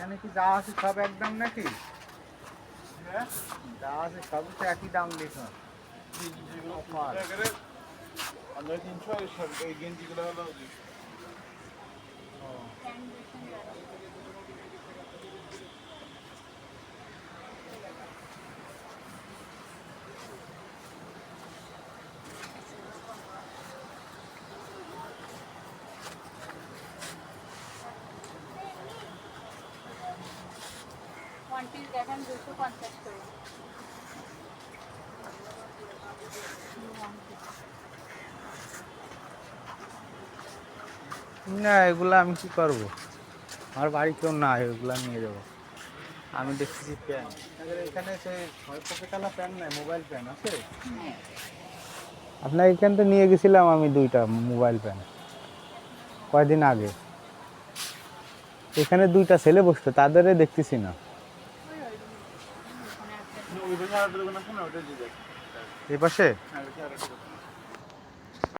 এখানে কি যা আছে সব একদম নাকি? হ্যাঁ যা আছে সবই তো একই দাম লেখা। আমরা 300 আর সব এই গেঞ্জিগুলো হলো 200 ওয়ান পিস দেখেন 250 করে। না এগুলো আমি কি করব? আমার বাড়ি কেউ নাই, ওইগুলো নিয়ে যাবো। আমি দেখতেছি প্যান, এখানে সেই পকেটালা প্যান নাই, মোবাইল প্যান আছে। আপনার এখান থেকে নিয়ে গেছিলাম আমি 2টা মোবাইল প্যান কয়েকদিন আগে। এখানে 2টা ছেলে বসতো, তাদেরই দেখতেছি না। ওই ভাষা আর দোকান আছে না ওটা দিয়ে দেখ এই পাশে হ্যাঁ ওটা আর